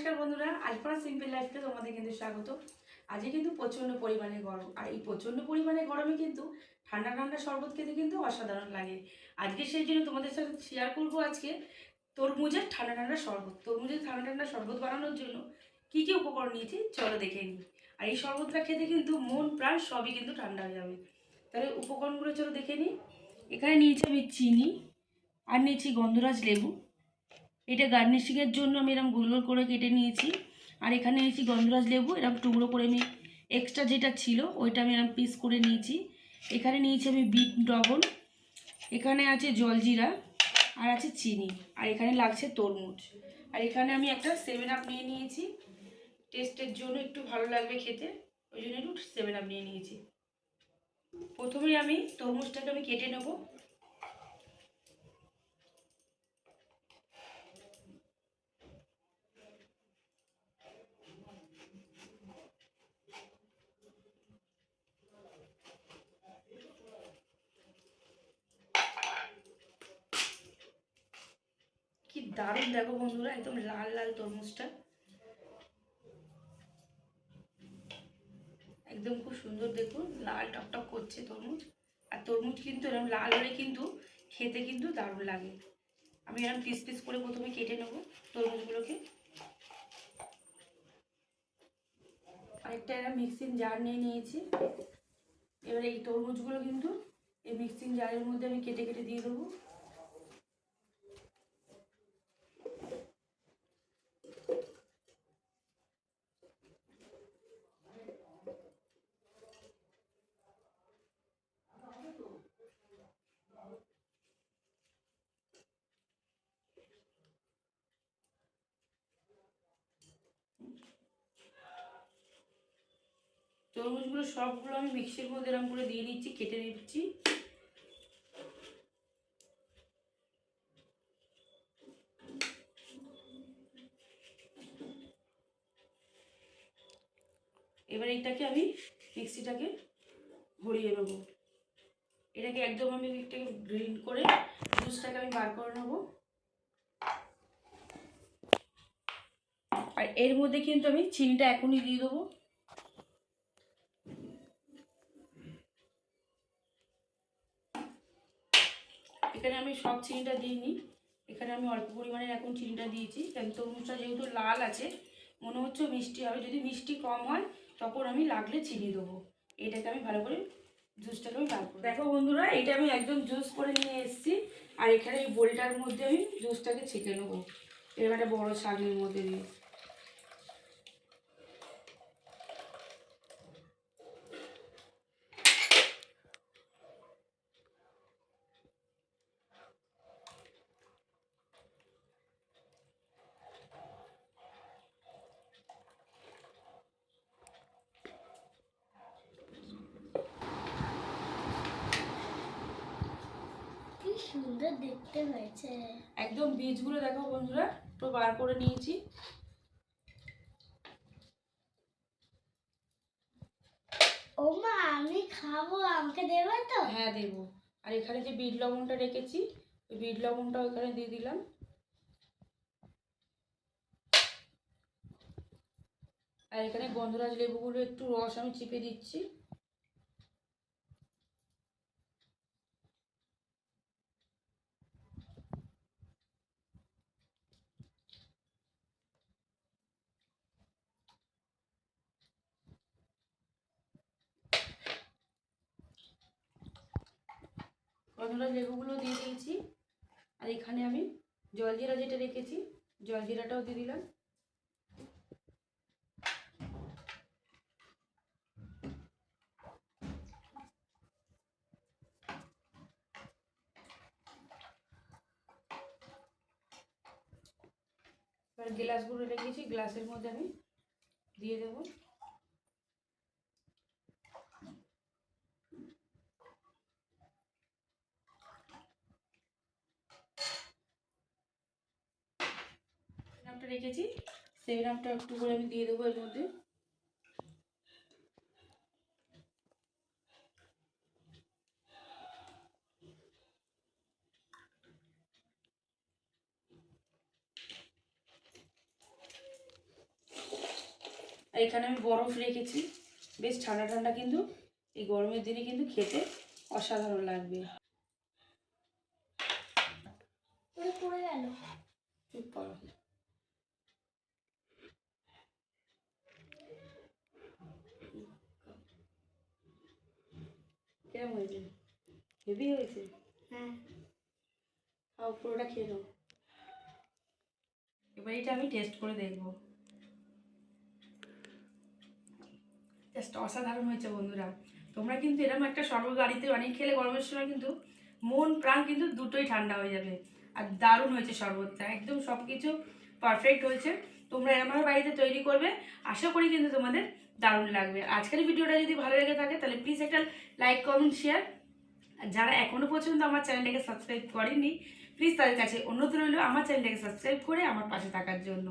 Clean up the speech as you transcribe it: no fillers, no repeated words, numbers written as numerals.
নমস্কার বন্ধুরা, আলপনা সিম্পল লাইফে তোমাদের কিন্তু স্বাগত। আজকে কিন্তু প্রচণ্ড পরিমাণে গরম, আর এই প্রচণ্ড পরিমাণে গরমে কিন্তু ঠান্ডা ঠান্ডা শরবত খেতে কিন্তু অসাধারণ লাগে। আজকে সেই জন্য তোমাদের সাথে শেয়ার করবো আজকে তরমুজের ঠান্ডা ঠান্ডা শরবত। তরমুজের ঠান্ডা ঠান্ডা শরবত বানানোর জন্য কী কী উপকরণ নিয়েছি চলো দেখে নিই। আর এই শরবতটা খেতে কিন্তু মন প্রাণ সবই কিন্তু ঠান্ডা হয়ে যাবে। তাহলে উপকরণগুলো চলো দেখে নিই। এখানে নিয়েছি আমি চিনি, আর নিয়েছি গন্ধরাজ লেবু। এটা গার্নিশিংয়ের জন্য আমি এরকম গোল গোল করে কেটে নিয়েছি। আর এখানে নিয়েছি গন্ধরাজ লেবু, এরকম টুকরো করে আমি এক্সট্রা যেটা ছিল ওইটা আমি এরকম পিস করে নিয়েছি। এখানে নিয়েছি আমি বিট লবণ, এখানে আছে জলজিরা, আর আছে চিনি, আর এখানে লাগছে তরমুজ। আর এখানে আমি একটা 7 আপ নিয়ে নিয়েছি, টেস্টের জন্য একটু ভালো লাগবে খেতে, ওই জন্য একটু 7 আপ নিয়ে নিয়েছি। প্রথমে আমি তরমুজটাকে আমি কেটে নেব। কি দারুণ দেখো বন্ধুরা, একদম লাল লাল তরমুজটা, একদম খুব সুন্দর, দেখুন লাল টকটক করছে তরমুজ। আর তরমুজ কিন্তু এরকম লাল হলে কিন্তু খেতে কিন্তু দারুণ লাগে। আমি এরকম পিস পিস করে প্রথমে কেটে নেব তরমুজগুলোকে। আরেকটা এরকম মিক্সিং জার নিয়ে নিয়েছি। এবার এই তরমুজগুলো কিন্তু এই মিক্সিং জারের মধ্যে আমি কেটে কেটে দিয়ে দেবো। তরমুজগুলো সবগুলো আমি মিক্সির মধ্যে এরকম করে দিয়ে দিচ্ছি, কেটে নিচ্ছি। এবার এটাকে আমি মিক্সিটাকে ঘুরিয়ে নেবো। এটাকে একদম আমি এটাকে গ্রাইন্ড করে জুসটাকে আমি বার করে নেবো। আর এর মধ্যে কিন্তু আমি চিনিটা এখনই দিয়ে দেবো। এখানে আমি সব চিনিটা দিইনি, এখানে আমি অল্প পরিমাণে এখন চিনিটা দিয়েছি, কারণ তরমুজটা যেহেতু লাল আছে মনে হচ্ছে মিষ্টি হবে। যদি মিষ্টি কম হয় তখন আমি লাগলে চিনি দেবো। এটাকে আমি ভালো করে জুসটাকে আমি বার করব। দেখো বন্ধুরা, এটা আমি একদম জুস করে নিয়ে এসেছি। আর এখানে এই বোলটার মধ্যে আমি জুসটাকে ছেঁকে নেবো, এরকম একটা বড়ো ছাগনির মধ্যে দিয়ে। সুন্দর দেখতে হয়েছে। একদম বীজগুলো দেখো বন্ধুরা পুরো বার করে নিয়েছি। ও মা, আমি খাবো, আমাকে দেবে তো? হ্যাঁ দেবো। আর এখানে যে বিট লবণটা রেখেছি ওই বিট লবণটাও এখানে দিয়ে দিলাম। আর এখানে গন্ধরাজ লেবুগুলো একটু রস আমি চিপে দিচ্ছি। গন্ধরাজ লেবুগুলো দিয়ে দিয়েছি। আর এখানে আমি জলজিরা যেটা রেখেছি জলজিরাটাও দিয়ে দিলাম। এবার গ্লাসগুলো রেখেছি, গ্লাসের মধ্যে আমি দিয়ে দেবো। সেভেন রেখেছি, 7 আপটা একটু করে আমি দিয়ে দেবো এর মধ্যে। এখানে আমি বরফ রেখেছি, বেশ ঠান্ডা ঠান্ডা, কিন্তু এই গরমের দিনে কিন্তু খেতে অসাধারণ লাগবে। পড়ে গেল। চুপ করো। কেমন হয়েছে? হেভি হয়েছে। হ্যাঁ। খাও, পুরোটা খেয়ে নাও। এবার এটা আমি টেস্ট করে দেখবো। জাস্ট অসাধারণ হয়েছে বন্ধুরা। তোমরা কিন্তু এরকম একটা শরবত বাড়িতে বানিয়ে খেলে গরমের সময় কিন্তু মন প্রাণ কিন্তু দুটোই ঠান্ডা হয়ে যাবে। আর দারুণ হয়েছে শরবতটা, একদম সব কিছু পারফেক্ট হয়েছে। তোমরা এরমভাবে বাড়িতে তৈরি করবে, আশা করি কিন্তু তোমাদের দারুণ লাগবে। আজকের ভিডিওটা যদি ভালো লেগে থাকে তাহলে প্লিজ একটা লাইক, কমেন্ট, শেয়ার। আর যারা এখনও পর্যন্ত আমার চ্যানেলটাকে সাবস্ক্রাইব করেননি, প্লিজ তাদের কাছে অনুরোধ রইল আমার চ্যানেলটাকে সাবস্ক্রাইব করে আমার পাশে থাকার জন্য।